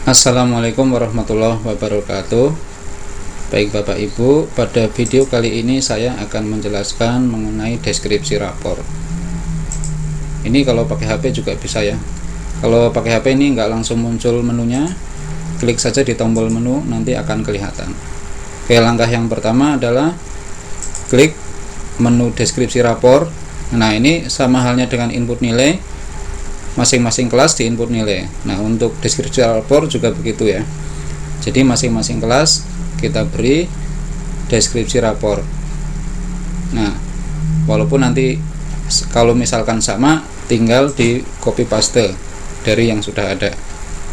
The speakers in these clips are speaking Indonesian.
Assalamualaikum warahmatullahi wabarakatuh. Baik Bapak Ibu, pada video kali ini saya akan menjelaskan mengenai deskripsi rapor. Ini kalau pakai HP juga bisa ya. Kalau pakai HP ini nggak langsung muncul menunya, klik saja di tombol menu, nanti akan kelihatan. Oke, langkah yang pertama adalah klik menu deskripsi rapor. Nah, ini sama halnya dengan input nilai. Masing-masing kelas di input nilai. Nah, untuk deskripsi rapor juga begitu ya. Jadi masing-masing kelas kita beri deskripsi rapor. Nah, walaupun nanti kalau misalkan sama, tinggal di copy paste dari yang sudah ada.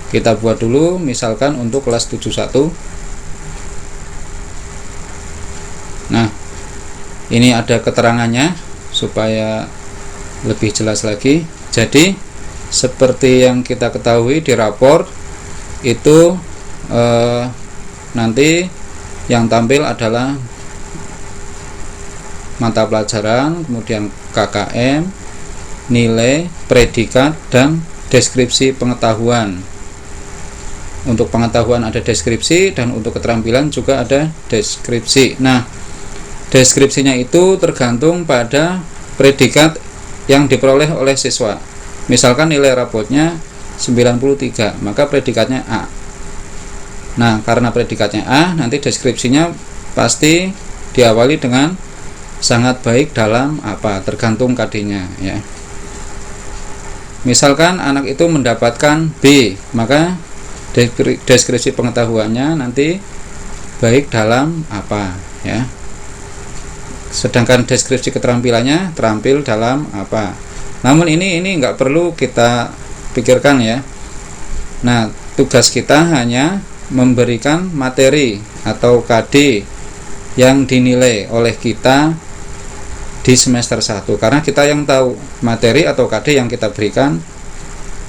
Kita buat dulu misalkan untuk kelas 71. Nah, ini ada keterangannya supaya lebih jelas lagi. Jadi seperti yang kita ketahui di rapor itu nanti yang tampil adalah mata pelajaran, kemudian KKM, nilai, predikat, dan deskripsi pengetahuan. Untuk pengetahuan ada deskripsi, dan untuk keterampilan juga ada deskripsi. Nah, deskripsinya itu tergantung pada predikat yang diperoleh oleh siswa. Misalkan nilai rapotnya 93, maka predikatnya A. Nah, karena predikatnya A, nanti deskripsinya pasti diawali dengan sangat baik dalam apa, tergantung KD-nya ya. Misalkan anak itu mendapatkan B, maka deskripsi pengetahuannya nanti baik dalam apa ya. Sedangkan deskripsi keterampilannya terampil dalam apa. Namun ini nggak perlu kita pikirkan ya. Nah, tugas kita hanya memberikan materi atau KD yang dinilai oleh kita di semester 1, karena kita yang tahu materi atau KD yang kita berikan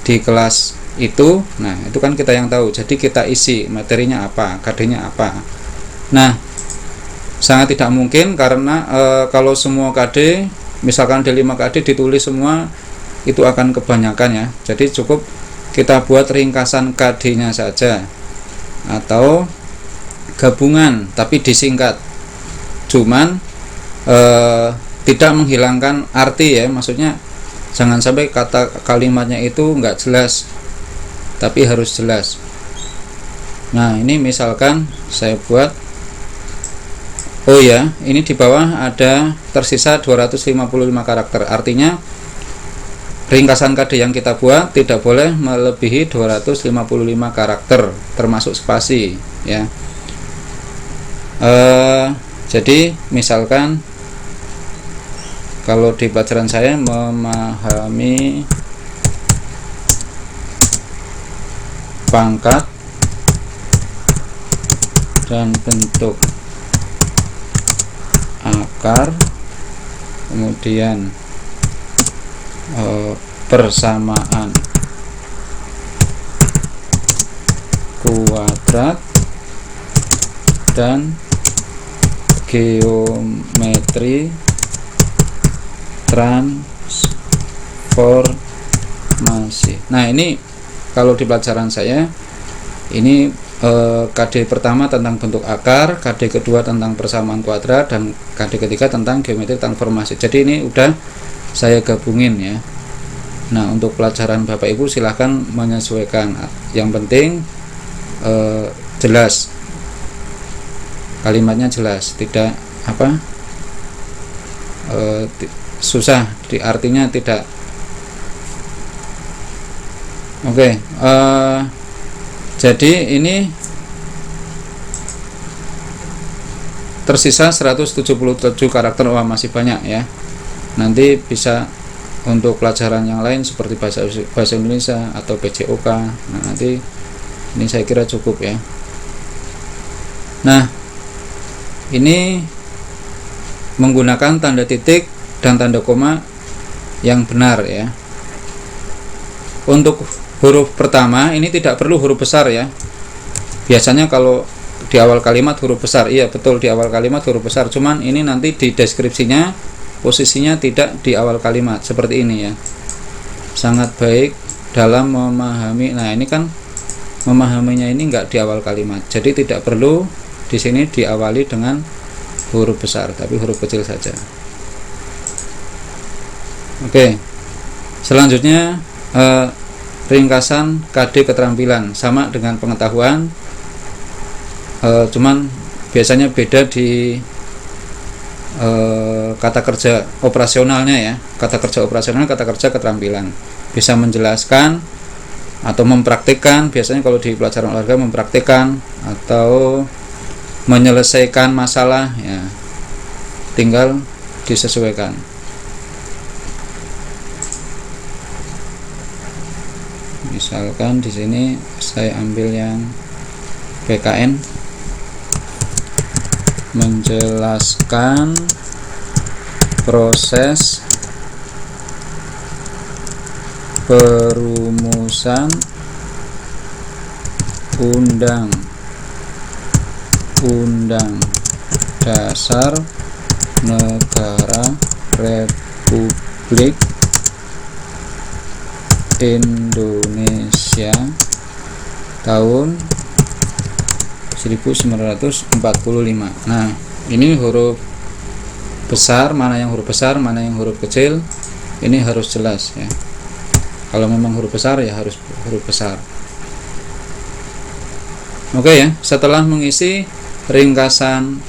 di kelas itu. Nah, itu kan kita yang tahu. Jadi kita isi materinya apa, KD-nya apa. Nah, sangat tidak mungkin karena kalau semua KD, misalkan ada 5 KD ditulis semua, itu akan kebanyakan ya. Jadi cukup kita buat ringkasan KD-nya saja atau gabungan tapi disingkat. Cuman tidak menghilangkan arti ya. Maksudnya jangan sampai kata kalimatnya itu nggak jelas, tapi harus jelas. Nah, ini misalkan saya buat, oh ya, ini di bawah ada tersisa 255 karakter. Artinya ringkasan KD yang kita buat tidak boleh melebihi 255 karakter termasuk spasi ya. Jadi misalkan kalau di pelajaran saya memahami pangkat dan bentuk akar, kemudian persamaan kuadrat dan geometri transformasi. Nah, ini kalau di pelajaran saya ini KD pertama tentang bentuk akar, KD kedua tentang persamaan kuadrat, dan KD ketiga tentang geometri transformasi. Jadi ini udah saya gabungin ya. Nah, untuk pelajaran Bapak Ibu silahkan menyesuaikan. Yang penting jelas, kalimatnya jelas, tidak apa susah di artinya tidak. Oke, jadi ini tersisa 177 karakter. Wah, masih banyak ya. Nanti bisa untuk pelajaran yang lain seperti bahasa Indonesia atau PJOK. Nah, nanti ini saya kira cukup ya. Nah, ini menggunakan tanda titik dan tanda koma yang benar ya. Untuk huruf pertama ini tidak perlu huruf besar ya. Biasanya kalau di awal kalimat huruf besar, iya betul, di awal kalimat huruf besar. Cuman ini nanti di deskripsinya posisinya tidak di awal kalimat seperti ini ya. Sangat baik dalam memahami. Nah, ini kan memahaminya ini enggak di awal kalimat. Jadi tidak perlu di sini diawali dengan huruf besar, tapi huruf kecil saja. Oke. Selanjutnya ringkasan KD keterampilan sama dengan pengetahuan, cuman biasanya beda di kata kerja operasionalnya ya. Kata kerja operasional, kata kerja keterampilan. Bisa menjelaskan atau mempraktikkan, biasanya kalau di pelajaran olahraga mempraktikkan atau menyelesaikan masalah ya. Tinggal disesuaikan. Misalkan di sini saya ambil yang PKN, menjelaskan proses perumusan Undang-Undang Dasar Negara Republik Indonesia tahun 1945. Nah, ini huruf besar, mana yang huruf besar, mana yang huruf kecil, ini harus jelas ya. Kalau memang huruf besar ya harus huruf besar. Oke ya, setelah mengisi ringkasan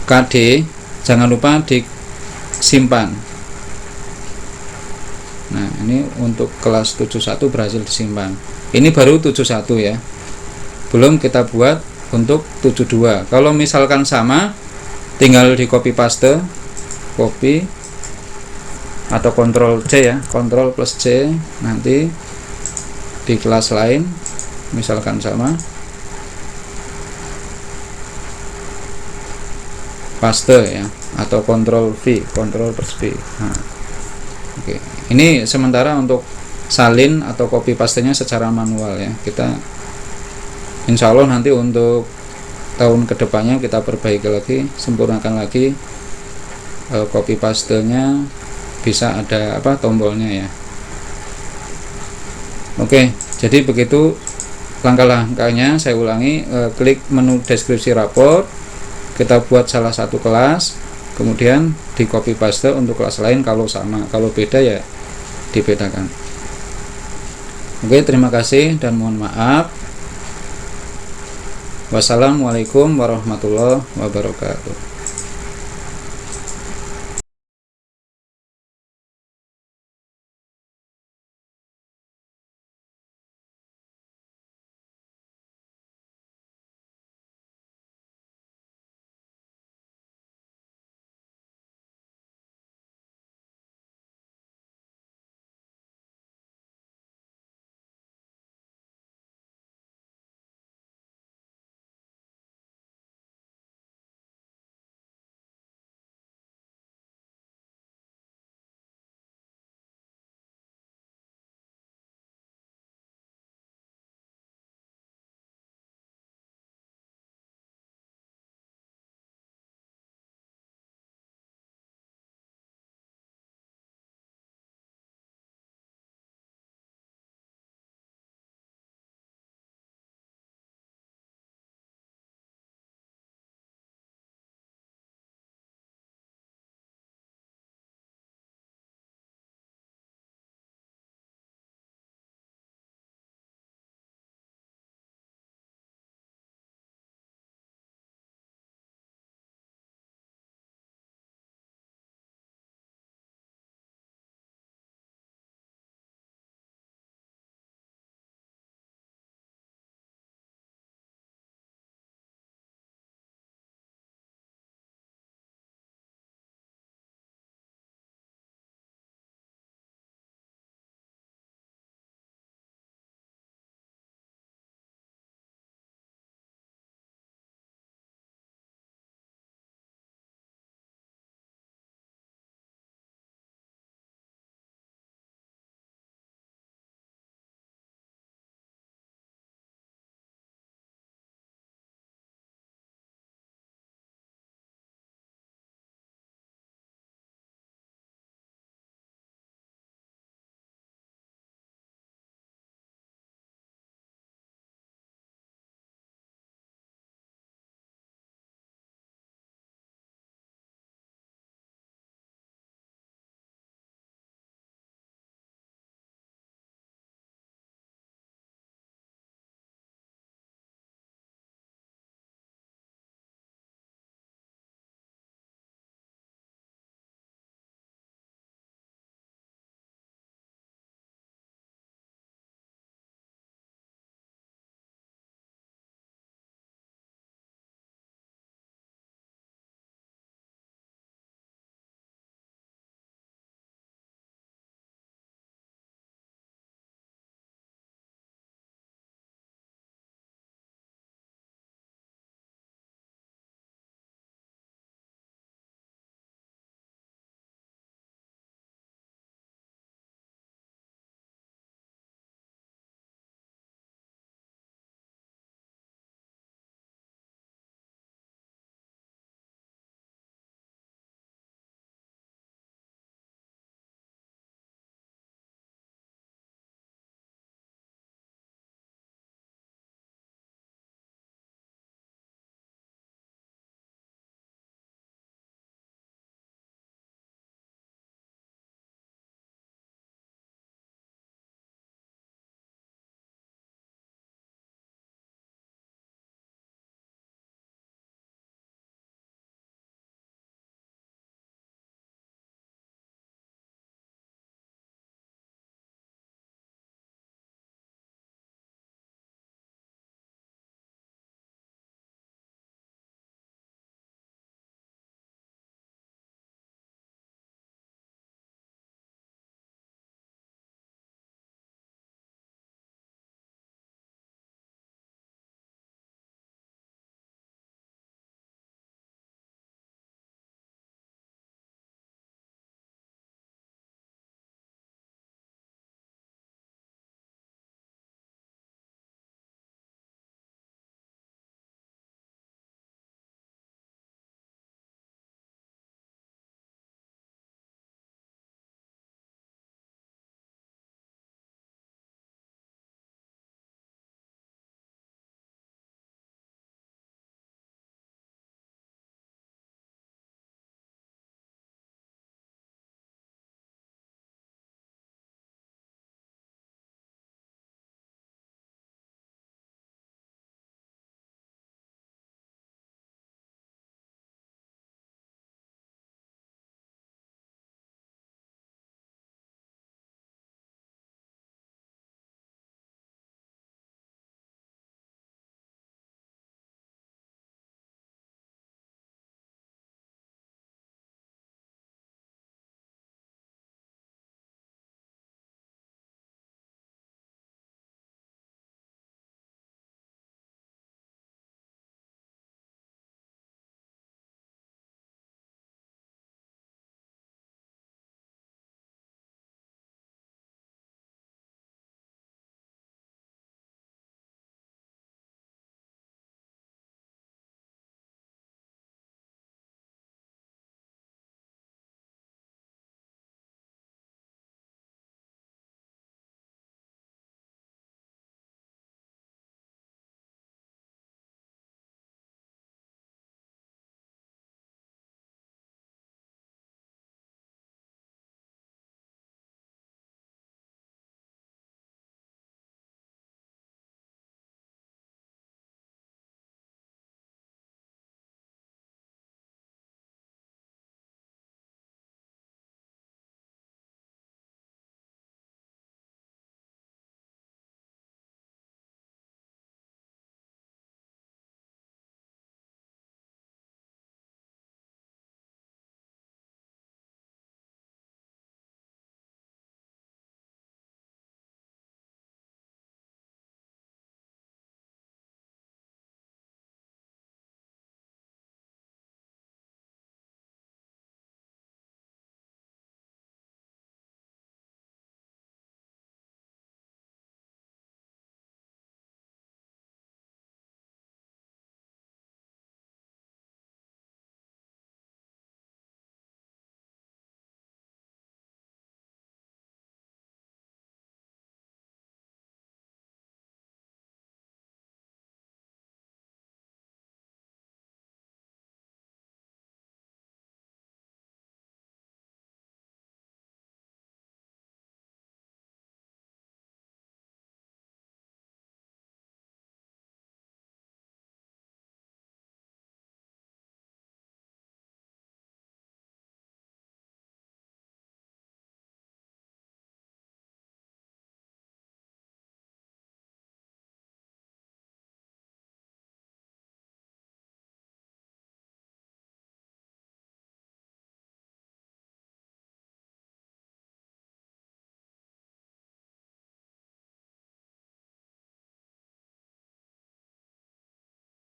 KD, jangan lupa disimpan. Nah, ini untuk kelas 71 berhasil disimpan. Ini baru 71 ya. Belum kita buat untuk 72. Kalau misalkan sama, tinggal di copy paste, copy atau Ctrl C ya, Ctrl plus C, nanti di kelas lain misalkan sama, paste ya, atau Ctrl V, Ctrl plus V. Nah, oke. Ini sementara untuk salin atau copy pastenya secara manual ya. Kita insya Allah nanti untuk tahun kedepannya kita perbaiki lagi, sempurnakan lagi copy pastenya, bisa ada tombolnya ya. Oke, jadi begitu langkah-langkahnya. Saya ulangi, klik menu deskripsi rapor, kita buat salah satu kelas, kemudian di copy paste untuk kelas lain kalau sama, kalau beda ya dibedakan. Oke, terima kasih dan mohon maaf. Wassalamualaikum warahmatullahi wabarakatuh.